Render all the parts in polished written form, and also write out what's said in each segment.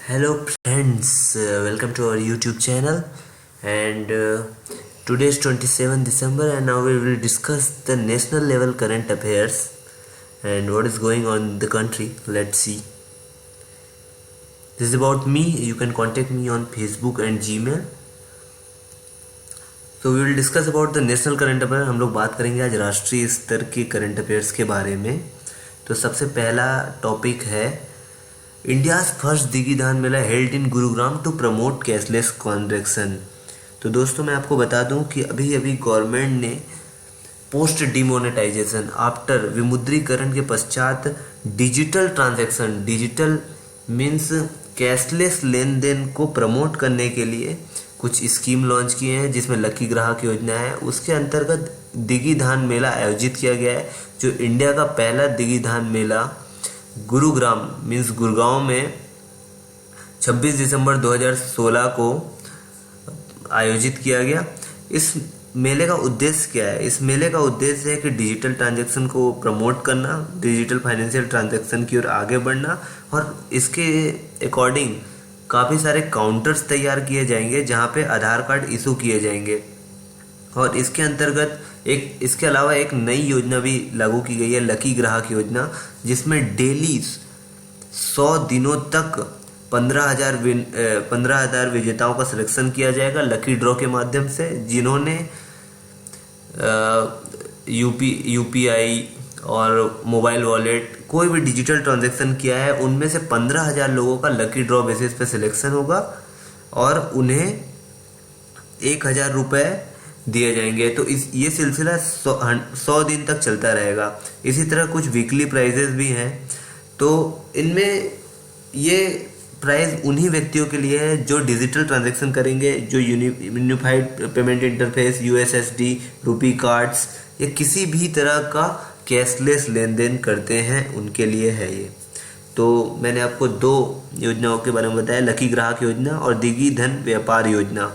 Hello friends, welcome to our YouTube channel and today is 27 December and now we will discuss the national level current affairs and what is going on in the country. Let's see. This is about me. You can contact me on Facebook and Gmail. तो we will discuss about the national current affair. हम लोग बात करेंगे आज राष्ट्रीय स्तर के current affairs के बारे में। तो सबसे पहला टॉपिक है India's first Digi Dhan Mela held in Gurugram to promote cashless transaction. तो दोस्तों मैं आपको बता दूं कि अभी अभी गवर्नमेंट ने पोस्ट डिमोनेटाइजेशन आफ्टर विमुद्रीकरण के पश्चात digital transaction, digital means cashless लेन देन को प्रमोट करने के लिए कुछ स्कीम लॉन्च किए हैं, जिसमें लकी ग्राहक योजना है। उसके अंतर्गत दिगी धान मेला आयोजित किया गया है, जो इंडिया का पहला दिगी धान मेला गुरुग्राम मीन्स गुड़गांव में 26 दिसंबर 2016 को आयोजित किया गया। इस मेले का उद्देश्य क्या है? इस मेले का उद्देश्य है कि डिजिटल ट्रांजैक्शन को प्रमोट करना, डिजिटल फाइनेंशियल ट्रांजैक्शन की ओर आगे बढ़ना, और इसके अकॉर्डिंग काफ़ी सारे काउंटर्स तैयार किए जाएंगे जहां पे आधार कार्ड इशू किए जाएंगे। और इसके अंतर्गत इसके अलावा एक नई योजना भी लागू की गई है, लकी ग्राहक योजना, जिसमें डेली 100 दिनों तक 15,000 विजेताओं का सिलेक्शन किया जाएगा लकी ड्रॉ के माध्यम से, जिन्होंने यूपीआई और मोबाइल वॉलेट कोई भी डिजिटल ट्रांजैक्शन किया है। उनमें से 15,000 लोगों का लकी ड्रॉ बेसिस पे सिलेक्शन होगा और उन्हें 1,000 रुपये दिए जाएंगे। तो ये सिलसिला 100 दिन तक चलता रहेगा। इसी तरह कुछ वीकली प्राइजेस भी हैं। तो इनमें ये प्राइज उन्हीं व्यक्तियों के लिए है जो डिजिटल ट्रांजैक्शन करेंगे, जो यूनिफाइड पेमेंट इंटरफेस, यूएसएसडी, रुपी कार्ड्स या किसी भी तरह का कैशलेस लेन देन करते हैं, उनके लिए है ये। तो मैंने आपको 2 योजनाओं के बारे में बताया, लकी ग्राहक योजना और दिगी धन व्यापार योजना।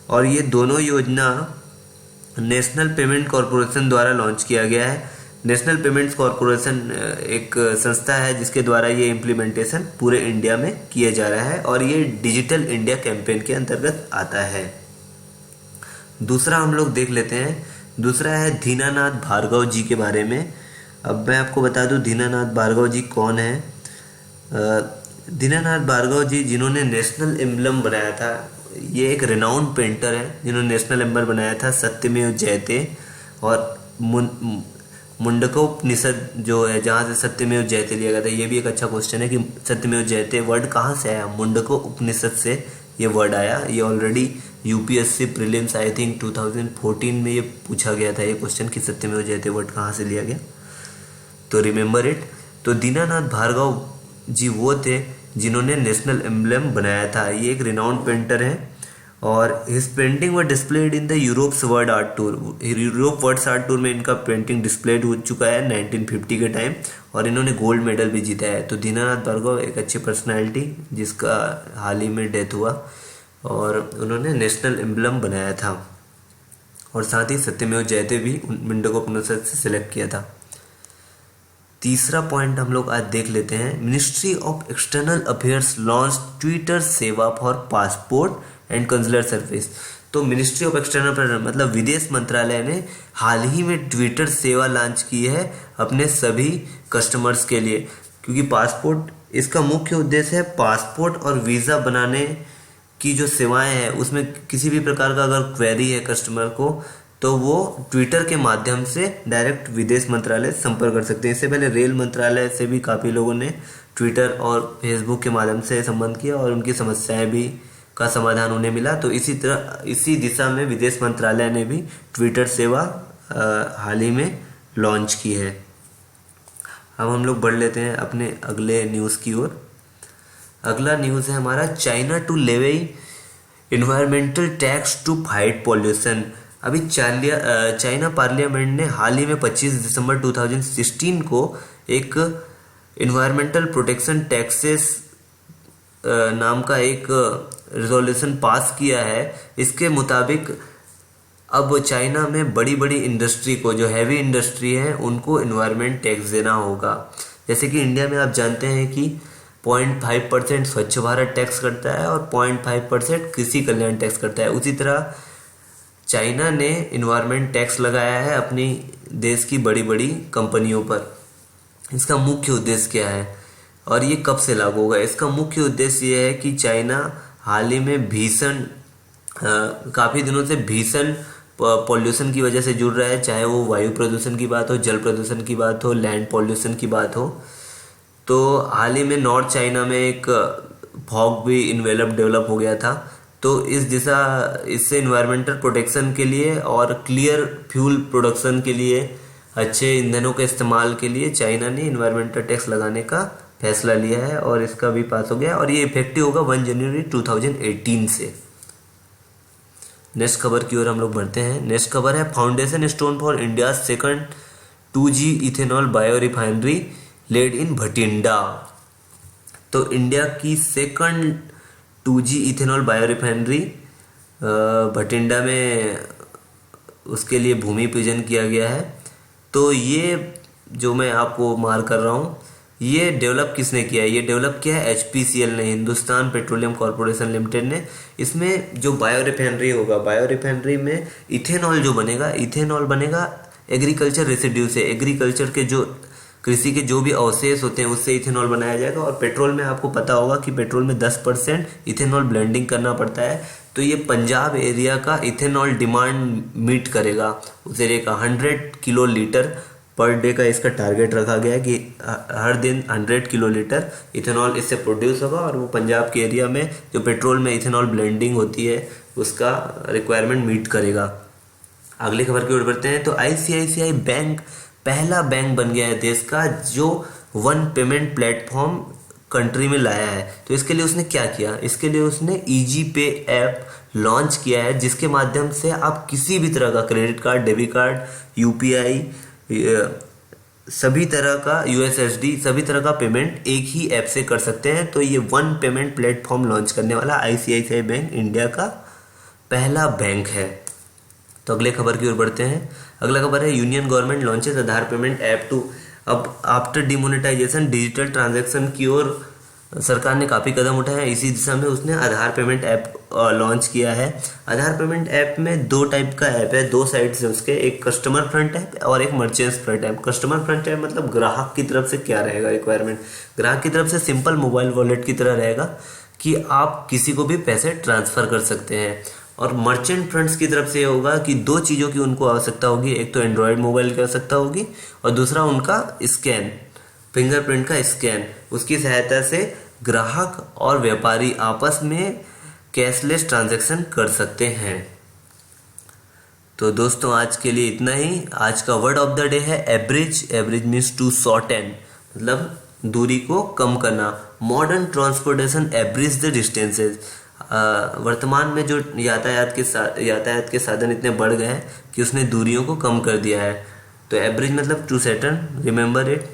और ये दोनों योजना नेशनल पेमेंट कॉरपोरेशन द्वारा लॉन्च किया गया है। नेशनल पेमेंट्स कॉरपोरेशन एक संस्था है जिसके द्वारा ये इम्प्लीमेंटेशन पूरे इंडिया में किया जा रहा है और ये डिजिटल इंडिया कैंपेन के अंतर्गत आता है। दूसरा हम लोग देख लेते हैं। दूसरा है दीनानाथ भार्गव जी के बारे में। अब मैं आपको बता दूं दीनानाथ भार्गव जी कौन है। दीनानाथ भार्गव जी जिन्होंने नेशनल एम्बलम बनाया था, ये एक रिनाउंड पेंटर है जिन्होंने नेशनल एम्बलम बनाया था सत्यमेव जयते। और मुंडकोपनिषद जो है जहाँ से सत्यमेव जयते लिया गया था, ये भी एक अच्छा क्वेश्चन है कि सत्यमेव जयते वर्ड कहाँ से आया। मुंडकोपनिषद से ये वर्ड आया। ये already UPSC prelims I think 2014 में ये पूछा गया था ये क्वेश्चन कि सत्यमेव जयते वर्ड कहाँ से लिया गया, तो रिमेंबर इट। तो दीनानाथ भार्गव जी वो थे जिन्होंने नेशनल एम्बलम बनाया था। ये एक रिनाउंड पेंटर है और his painting were displayed in the Europe's world art tour. Europe world art tour में इनका पेंटिंग डिस्प्लेड हो चुका है 1950 के टाइम, और इन्होंने गोल्ड मेडल भी जीता है। तो दीनानाथ भार्गव एक अच्छी पर्सनालिटी जिसका हाल ही में डेथ हुआ, और उन्होंने नेशनल एम्बलम बनाया था और साथ ही सत्यमेव जयते भी मुंडकोपनिषद से सिलेक्ट किया था। तीसरा पॉइंट हम लोग आज देख लेते हैं। Ministry of external affairs launch Twitter Seva for passport and consular service. तो मिनिस्ट्री ऑफ एक्सटर्नल अफेयर्स मतलब विदेश मंत्रालय ने हाल ही में ट्विटर सेवा लॉन्च की है अपने सभी कस्टमर्स के लिए, क्योंकि पासपोर्ट इसका मुख्य उद्देश्य है पासपोर्ट और वीज़ा बनाने की जो सेवाएं हैं उसमें किसी भी प्रकार का अगर क्वेरी है कस्टमर को, तो वो ट्विटर के माध्यम से डायरेक्ट विदेश मंत्रालय संपर्क कर सकते हैं। इससे पहले रेल मंत्रालय से भी काफ़ी लोगों ने ट्विटर और फेसबुक के माध्यम से संबंध किया और उनकी समस्याएं भी का समाधान उन्हें मिला। तो इसी दिशा में विदेश मंत्रालय ने भी ट्विटर सेवा हाल ही में लॉन्च की है। अब हम लोग बढ़ लेते हैं अपने अगले न्यूज़ की ओर। अगला न्यूज़ है हमारा China to levy environmental tax to fight pollution. अभी चाइना पार्लियामेंट ने हाल ही में 25 दिसंबर 2016 को एक इन्वायरमेंटल प्रोटेक्शन टैक्सेस नाम का एक रिजोल्यूशन पास किया है। इसके मुताबिक अब चाइना में बड़ी बड़ी इंडस्ट्री को, जो हैवी इंडस्ट्री है, उनको इन्वायरमेंट टैक्स देना होगा। जैसे कि इंडिया में आप जानते हैं कि 0.5% स्वच्छ भारत टैक्स करता है और 0.5% कृषि कल्याण टैक्स करता है। उसी तरह चाइना ने इन्वायरमेंट टैक्स लगाया है अपनी देश की बड़ी बड़ी कंपनियों पर। इसका मुख्य उद्देश्य क्या है और ये कब से लागू होगा? इसका मुख्य उद्देश्य ये है कि चाइना हाल ही में काफ़ी दिनों से भीषण पॉल्यूशन की वजह से जुड़ रहा है, चाहे वो वायु प्रदूषण की बात हो, जल प्रदूषण की बात हो, लैंड पॉल्यूशन की बात हो। तो हाल ही में नॉर्थ चाइना में एक फॉग भी डेवलप हो गया था। तो इससे इन्वायरमेंटल प्रोटेक्शन के लिए और क्लियर फ्यूल प्रोडक्शन के लिए, अच्छे ईंधनों के इस्तेमाल के लिए चाइना ने इन्वायरमेंटल टैक्स लगाने का फैसला लिया है और इसका भी पास हो गया और ये इफेक्टिव होगा 1 जनवरी 2018 से। नेक्स्ट खबर की ओर हम लोग बढ़ते हैं। नेक्स्ट खबर है foundation stone for India second 2G ethanol bio refinery laid in Bathinda. तो इंडिया की second 2G ethanol bio refinery Bathinda में उसके लिए भूमि पूजन किया गया है। तो ये जो मैं आपको मार कर रहा हूँ, ये डेवलप किसने किया है? ये डेवलप किया है HPCL ने, हिंदुस्तान पेट्रोलियम कॉर्पोरेशन लिमिटेड ने। इसमें जो बायो रिफाइनरी होगा, बायो रिफाइनरी में इथेनॉल जो बनेगा, इथेनॉल बनेगा एग्रीकल्चर रेसिड्यू से। एग्रीकल्चर के जो कृषि के जो भी अवशेष होते हैं उससे इथेनॉल बनाया जाएगा। और पेट्रोल में आपको पता होगा कि पेट्रोल में 10% इथेनॉल ब्लेंडिंग करना पड़ता है। तो ये पंजाब एरिया का इथेनॉल डिमांड मीट करेगा। उस एरिया का 100 किलो लीटर पर डे का इसका टारगेट रखा गया है कि हर दिन 100 किलो लीटर इथेनॉल इससे प्रोड्यूस होगा और वो पंजाब के एरिया में जो पेट्रोल में इथेनॉल ब्लेंडिंग होती है उसका रिक्वायरमेंट मीट करेगा। अगली खबर की ओर बढ़ते हैं। तो ICICI बैंक पहला बैंक बन गया है देश का जो वन पेमेंट प्लेटफॉर्म कंट्री में लाया है। तो इसके लिए उसने क्या किया? इसके लिए उसने EG पे ऐप लॉन्च किया है, जिसके माध्यम से आप किसी भी तरह का credit card, debit card, UPI, सभी तरह का USSD, सभी तरह का पेमेंट एक ही ऐप से कर सकते हैं। तो ये वन पेमेंट प्लेटफॉर्म लॉन्च करने वाला ICICI बैंक इंडिया का पहला बैंक है। तो अगले खबर की ओर बढ़ते हैं। अगला खबर है union government launches Aadhaar payment app too. अब आफ्टर डिमोनेटाइजेशन डिजिटल ट्रांजैक्शन की ओर सरकार ने काफ़ी कदम उठाए हैं। इसी दिशा में उसने आधार पेमेंट ऐप लॉन्च किया है। आधार पेमेंट ऐप में 2 टाइप का ऐप है, 2 साइड्स हैं उसके, एक कस्टमर फ्रंट ऐप और एक merchants front app. Customer front app मतलब ग्राहक की तरफ से क्या रहेगा रिक्वायरमेंट, ग्राहक की तरफ से सिंपल मोबाइल वॉलेट की तरह रहेगा कि आप किसी को भी पैसे ट्रांसफ़र कर सकते हैं। और मर्चेंट फ्रंट्स की तरफ से होगा कि 2 चीज़ों की उनको आवश्यकता होगी, एक तो एंड्रॉयड मोबाइल की आवश्यकता होगी और दूसरा उनका स्कैन, फिंगरप्रिंट का स्कैन। उसकी सहायता से ग्राहक और व्यापारी आपस में कैशलेस ट्रांजैक्शन कर सकते हैं। तो दोस्तों आज के लिए इतना ही। आज का वर्ड ऑफ द डे है average. Average means to shorten, मतलब दूरी को कम करना। Modern transportation average the distances. वर्तमान में जो यातायात के साधन इतने बढ़ गए हैं कि उसने दूरियों को कम कर दिया है। तो एवरेज मतलब to shorten, remember it.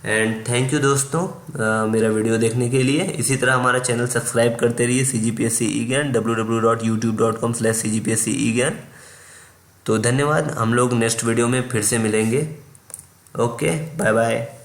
And thank you दोस्तों मेरा वीडियो देखने के लिए। इसी तरह हमारा चैनल सब्सक्राइब करते रहिए CGPSC eGyan, www.youtube.com/CGPSC eGyan। तो धन्यवाद। हम लोग नेक्स्ट वीडियो में फिर से मिलेंगे। Okay, bye bye.